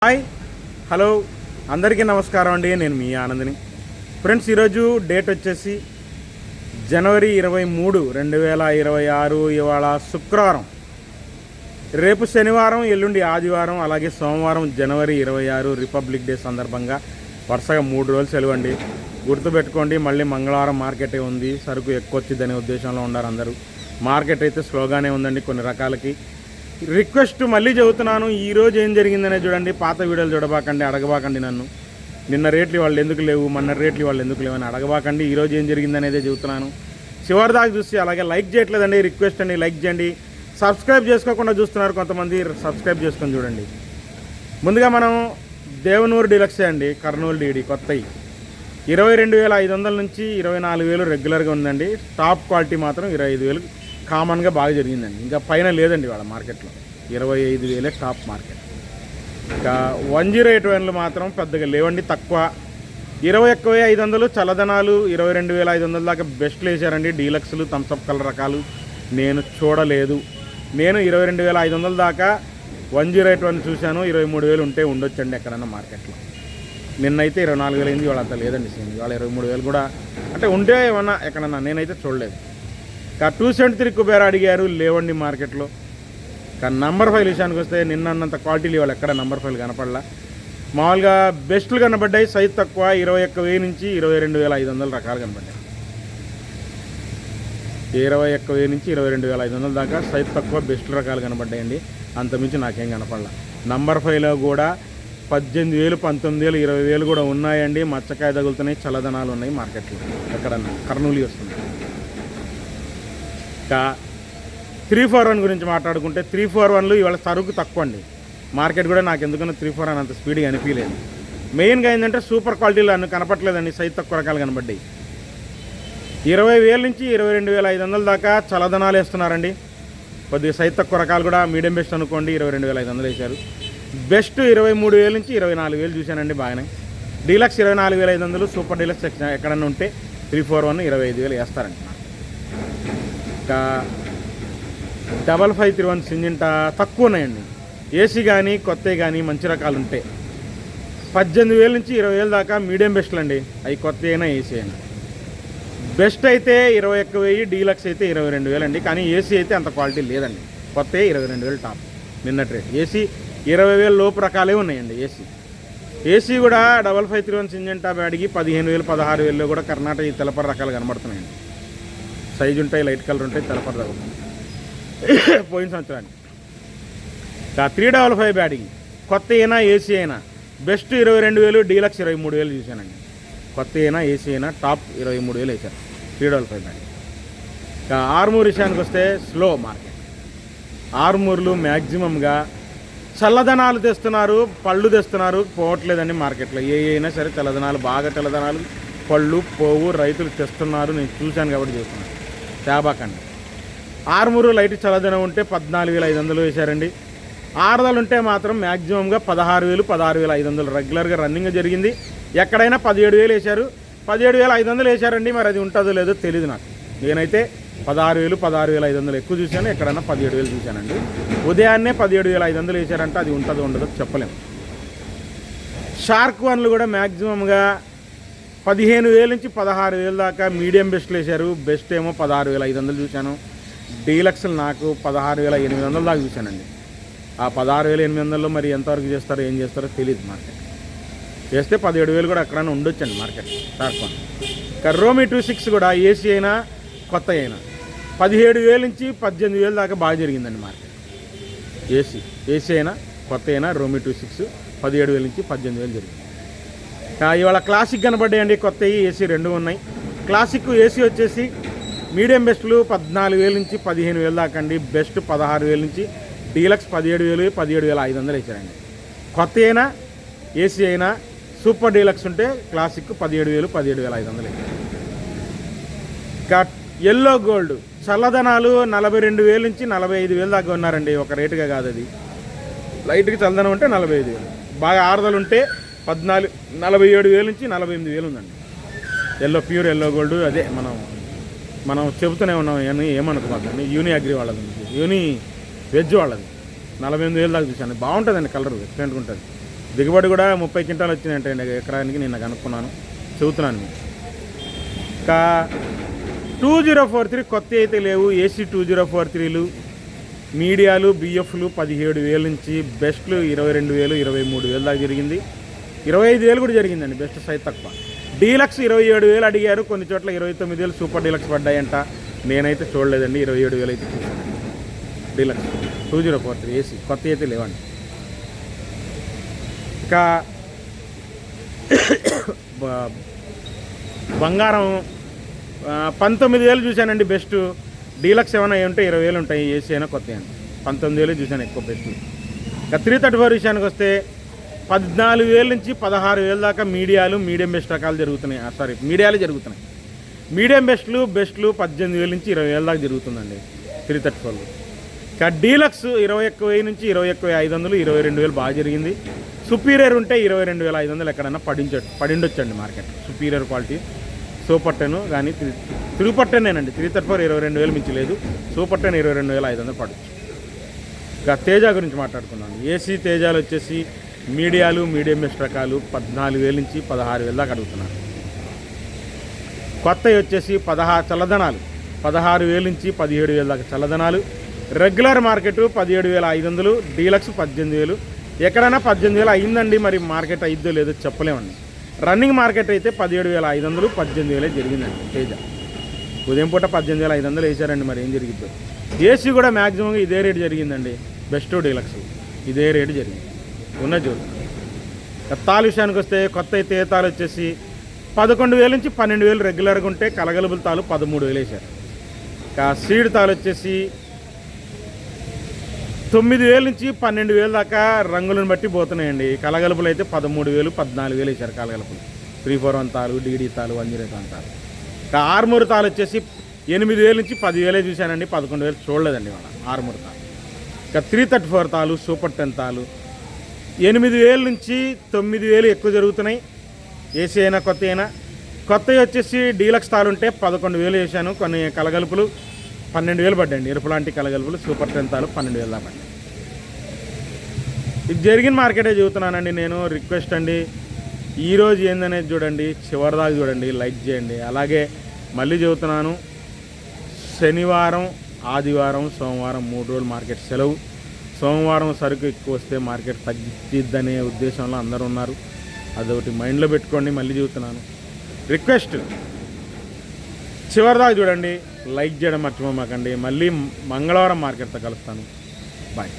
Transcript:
Hi hello అందరికీ నమస్కారం అండి. నేను మీ ఆనందిని. ఫ్రెండ్స్, ఈరోజు డేట్ వచ్చేసి జనవరి 23, 2026. ఇవాళ శుక్రవారం, రేపు శనివారం, ఎల్లుండి ఆదివారం, అలాగే సోమవారం జనవరి 26 రిపబ్లిక్ డే సందర్భంగా వరుసగా 3 రోజులు సెలవు అండి. గుర్తుపెట్టుకోండి, మళ్ళీ మంగళవారం మార్కెటే ఉంది. సరుకు ఎక్కువ వచ్చిందనే ఉద్దేశంలో ఉన్నారు అందరూ. మార్కెట్ అయితే స్లోగానే ఉందండి కొన్ని రకాలకి. రిక్వెస్ట్ మళ్ళీ చెబుతున్నాను, ఈరోజు ఏం జరిగిందనే చూడండి. పాత వీడియోలు చూడబాకండి, అడగబాకండి నన్ను. నిన్న రేట్లు వాళ్ళు ఎందుకు లేవు, మొన్న రేట్లు వాళ్ళు ఎందుకు లేవు అని అడగబాకండి. ఈరోజు ఏం జరిగిందనేదే చెబుతున్నాను. చివరిదాకా చూసి అలాగే లైక్ చేయట్లేదండి, రిక్వెస్ట్ అండి, లైక్ చేయండి. సబ్స్క్రైబ్ చేసుకోకుండా చూస్తున్నారు కొంతమంది, సబ్స్క్రైబ్ చేసుకొని చూడండి. ముందుగా మనం దేవనూరు డీలక్సే అండి, కర్నూలు డీడీ కొత్తవి 22,500 నుంచి 24,000 రెగ్యులర్గా ఉందండి. టాప్ క్వాలిటీ మాత్రం 25,000 కామన్గా బాగా జరిగిందండి. ఇంకా పైన లేదండి వాళ్ళ మార్కెట్లో. 25,000 టాప్ మార్కెట్. ఇంకా 108 మాత్రం పెద్దగా లేవండి, తక్కువ. 21,500 చల్లదనాలు, 22,500 దాకా బెస్ట్లు వేసారండి. డీలక్స్లు, థమ్సప్ కలర్ రకాలు నేను చూడలేదు. నేను 22,500 దాకా 108 చూశాను. 23,000 ఉంటే ఉండొచ్చండి ఎక్కడన్నా మార్కెట్లో. నిన్నైతే 24,000 అయింది, ఇవాళ అంత లేదండి. సేమ్ ఇవాళ 23,000 కూడా అంటే ఉంటే ఏమన్నా ఎక్కడన్నా, నేనైతే చూడలేదు. 273 కుబేరా అడిగారు, లేవండి మార్కెట్లో. కానీ నంబర్ 5 విషయానికి వస్తే నిన్నంత క్వాలిటీలు ఇవాళ ఎక్కడ నంబర్ 5 కనపడలా. మామూలుగా బెస్ట్లు కనబడ్డాయి, సైజ్ తక్కువ. 21,000 నుంచి 22,500 రకాలు కనబడ్డాయి. 21,000 నుంచి 22,500 దాకా సైజ్ తక్కువ బెస్ట్ రకాలు కనబడ్డాయండి. అంతమించి నాకేం కనపడలా. నంబర్ 5లో కూడా 18,000, 19,000, 20,000 కూడా ఉన్నాయండి. మచ్చకాయ తగులుతున్నాయి, చల్లదనాలు ఉన్నాయి మార్కెట్లో. ఎక్కడన్నా కర్నూలు వస్తున్నాయి. ఇంకా 341 గురించి మాట్లాడుకుంటే 341లు ఇవాళ సరుకు తక్కువ అండి. మార్కెట్ కూడా నాకు ఎందుకన్నా 341 అంత స్పీడ్గా అనిపించలేదు. మెయిన్గా ఏంటంటే సూపర్ క్వాలిటీలు అన్ని కనపట్లేదండి, సైజ్ తక్కువ రకాలు కనబడ్డాయి. 20,000 నుంచి 22,500 దాకా చల్లదనాలు వేస్తున్నారండి. కొద్దిగా సైజ్ తక్కువ రకాలు కూడా మీడియం బెస్ట్ అనుకోండి, 22,500 వేశారు. బెస్ట్ 23,000 నుంచి 24,000 చూశానండి, బాగానే. డీలక్స్ 24,500, సూపర్ డీలక్స్ ఎక్కడన్నా ఉంటే 341 25,000 వేస్తారండి. ఇంకా 5531 సింజింటా తక్కువ ఉన్నాయండి. ఏసీ కానీ కొత్తవి కానీ మంచి రకాలు ఉంటాయి. 18,000 నుంచి 20,000 దాకా మీడియం బెస్ట్లు అండి. అవి కొత్త అయినా ఏసీ అయినా. బెస్ట్ అయితే 21,000, డీలక్స్ అయితే 22,000 అండి. కానీ ఏసీ అయితే అంత క్వాలిటీ లేదండి. కొత్త 22,000 టాప్ నిన్నటి రేట్. ఏసీ 20,000 లోపు రకాలే ఉన్నాయండి. ఏసీ కూడా 5531 సింజింటా బ్యాడ్కి 15,000, 16,000లో కూడా కర్ణాటక తెలపర రకాలు కనబడుతున్నాయండి. సైజు ఉంటాయి, లైట్ కలర్ ఉంటాయి, తెలపర తగ్గుతుంది పోయిన సంవత్సరానికి. 355 బ్యాడ్కి కొత్త అయినా ఏసీ అయినా బెస్ట్ 22,000, డీలక్స్ 23,000 చూశానండి. కొత్త అయినా ఏసీ అయినా టాప్ 23,000 వేశారు 355 బ్యాడ్. ఇంకా ఆర్మూర్ విషయానికి వస్తే స్లో మార్కెట్. ఆర్మూర్లు మ్యాక్సిమంగా చల్లదనాలు తెస్తున్నారు, పళ్ళు తెస్తున్నారు, పోవట్లేదండి మార్కెట్లో. ఏ అయినా సరే చల్లదనాలు, బాగా చల్లదనాలు, పళ్ళు పోవు, రైతులు తెస్తున్నారు. నేను చూశాను కాబట్టి చేస్తున్నాను. తేబాకండి. ఆర్మూరు లైట్ చల్లదనం ఉంటే 14,500 వేశారండి. ఆరుదలు ఉంటే మాత్రం మ్యాక్సిమంగా 16,000, 16,500 రెగ్యులర్గా రన్నింగ్ జరిగింది. ఎక్కడైనా 17,000 వేశారు, 17,500 వేశారండి. మరి అది ఉంటుందో లేదో తెలియదు నాకు. నేనైతే 16,000, 16,500 ఎక్కువ చూశాను. ఎక్కడైనా 17,000 చూశానండి. ఉదయాన్నే 17,500 వేశారంటే అది ఉంటుందో ఉండదో చెప్పలేము. షార్క్ వన్లు కూడా మ్యాక్సిమంగా 15,000 నుంచి 16,000 దాకా మీడియం బెస్ట్లు వేశారు. బెస్ట్ ఏమో 16,500 చూశాను. డీలక్స్లు నాకు 16,800 దాకా చూశానండి. ఆ 16,800లో మరి ఎంతవరకు చేస్తారో ఏం చేస్తారో తెలియదు. మార్కెట్ చేస్తే 17,000 కూడా ఎక్కడైనా ఉండొచ్చండి మార్కెట్ షార్క్ వన్. ఇంకా రోమి 26 కూడా ఏసీ అయినా కొత్త అయినా 17,000 నుంచి 18,000 దాకా బాగా జరిగిందండి మార్కెట్. ఏసీ అయినా కొత్త అయినా రోమి 26 17,000 నుంచి 18,000 జరిగింది. ఇవాళ క్లాసిక్ కనబడ్డాయండి. కొత్తవి ఏసీ 2 ఉన్నాయి. క్లాసిక్ ఏసీ వచ్చేసి మీడియం బెస్ట్లు 14,000 నుంచి 15,000 దాకా అండి. బెస్ట్ 16,000 నుంచి, డీలక్స్ 17,000, 17,500 వేసారండి. కొత్త అయినా ఏసీ అయినా సూపర్ డీలక్స్ ఉంటే క్లాసిక్ 17,000, 17,500 వేసారు. ఇంకా ఎల్లో గోల్డ్ చల్లదనాలు 42,000 నుంచి 45,000 దాకా ఉన్నారండి. ఒక రేటుగా కాదు అది. లైట్గా చల్లదనం ఉంటే 45,000, బాగా ఆరుదలు ఉంటే 47,000 నుంచి 48,000 ఉందండి. Pure yellow gold. అదే మనం చెబుతూనే ఉన్నాం. ఏమనుకోవద్దండి. యూని అగ్రి వాళ్ళది, యూని వెజ్ వాళ్ళది 48,000 దాకా చూశాను. బాగుంటుందండి, కలర్ ఎక్సలెంట్గా ఉంటుంది. దిగుబడి కూడా 30 క్వింటాలు వచ్చిందంటే ఎకరానికి నిన్న కనుక్కున్నాను, చెబుతున్నాను మీకు. ఇంకా 2043 కొత్త అయితే లేవు. ఏసీ 2043లు, మీడియాలు, బిఎఫ్లు 17,000 నుంచి, బెస్ట్లు 22,000, 23,000 దాకా జరిగింది. 25,000 కూడా జరిగిందండి బెస్ట్ సైజ్ తక్కువ. డీలక్స్ 27,000 అడిగారు, కొన్ని చోట్ల 29,000 సూపర్ డీలక్స్ పడ్డాయంట. నేనైతే చూడలేదండి, 27,000 అయితే చూసాను డీలక్స్ 2043 ఏసీ. కొత్త అయితే లేవండి. ఇంకా బంగారం 19,000 చూశానండి బెస్ట్. డీలక్స్ ఏమైనా ఉంటే 20,000 ఉంటాయి, ఏసీ అయినా కొత్త అయినా. 19,000 చూశాను ఎక్కువ బెస్ట్. ఇంకా 334 విషయానికి వస్తే 14,000 నుంచి 16,000 దాకా మీడియాలు, మీడియం బెస్ట్ రకాలు జరుగుతున్నాయి. మీడియాలు జరుగుతున్నాయి. మీడియం బెస్ట్లు 18,000 నుంచి 20,000 దాకా జరుగుతుందండి 334. ఇంకా డీలక్స్ 21,000 నుంచి 21,500, 22,000 బాగా జరిగింది. సుపీరియర్ ఉంటే 22,500 ఎక్కడైనా పడిండొచ్చండి మార్కెట్. సుపీరియర్ క్వాలిటీ సూపర్ 10 కానీ 310 334 22,000 మించి లేదు. సూపర్ 10 22,500 పడవచ్చు. ఇంకా తేజ గురించి మాట్లాడుకున్నాను. ఏసీ తేజాలు వచ్చేసి మీడియాలు, మీడియం బెస్ట్ రకాలు 14,000 నుంచి 16,000 దాకా అడుగుతున్నారు. కొత్తవి వచ్చేసి చల్లదనాలు 16,000 నుంచి 17,000 దాకా చల్లదనాలు. Regular market 17,500, deluxe 18,000. ఎక్కడైనా 18,000 అయిందండి, మరి మార్కెట్ అయిద్దో లేదో చెప్పలేమండి. రన్నింగ్ మార్కెట్ అయితే 17,500, 18,000 జరిగిందండి తేజ. ఉదయం పూట 18,500 వేసారండి, మరి ఏం జరిగిద్దో. ఏసీ కూడా మ్యాక్సిమం ఇదే రేటు జరిగిందండి. బెస్ట్ డీలక్స్ ఇదే రేటు జరిగింది ఉన్న జోరు. తాలు విషయానికి వస్తే కొత్త అయితే తాలు వచ్చేసి 11,000 నుంచి 12,000 రెగ్యులర్గా ఉంటే, కలగలుపుల తాలు 13,000 వేశారు. ఇంకా సీడ్ తాలు వచ్చేసి 9,000 నుంచి 12,000 దాకా రంగులను బట్టి పోతున్నాయండి. కలగలుపులు అయితే 13,000, 14,000 వేశారు కలగలుపులు. 341 తాలు, డీడీ తాలు, 101 తాలు. ఇంకా ఆర్మూర్ తాలు వచ్చేసి 8,000 నుంచి 10,000 చూశానండి, 11,000 చూడలేదండి వాళ్ళ ఆర్మూర్ తాలు. ఇంకా 334 తాలు, సూపర్ 10 తాలు 8,000 నుంచి 9,000 ఎక్కువ జరుగుతున్నాయి. ఏసీ అయినా కొత్త అయినా. కొత్తవి వచ్చేసి డీలక్స్ తాలు ఉంటే 11,000 వేసాను. కొన్ని కలగలుపులు 12,000 పడ్డాయండి. ఎరుపు లాంటి కలగలుపులు సూపర్ 10 తాలు 12,000 దాకా పడ్డాయి. ఇది జరిగిన మార్కెటే చెబుతున్నానండి నేను. రిక్వెస్ట్ అండి, ఈరోజు ఏందనేది చూడండి, చివరిదాకా చూడండి, లైక్ చేయండి. అలాగే మళ్ళీ చెబుతున్నాను, శనివారం, ఆదివారం, సోమవారం 3 రోజులు మార్కెట్ సెలవు. సోమవారం సరుకు ఎక్కువ వస్తే మార్కెట్ తగ్గిద్దనే ఉద్దేశంలో అందరూ ఉన్నారు. అదొకటి మైండ్లో పెట్టుకోండి. మళ్ళీ చెబుతున్నాను, రిక్వెస్ట్ చివరిదాకా చూడండి, లైక్ చేయడం మర్చిపోమాకండి. మళ్ళీ మంగళవారం మార్కెట్తో కలుస్తాను. బాయ్.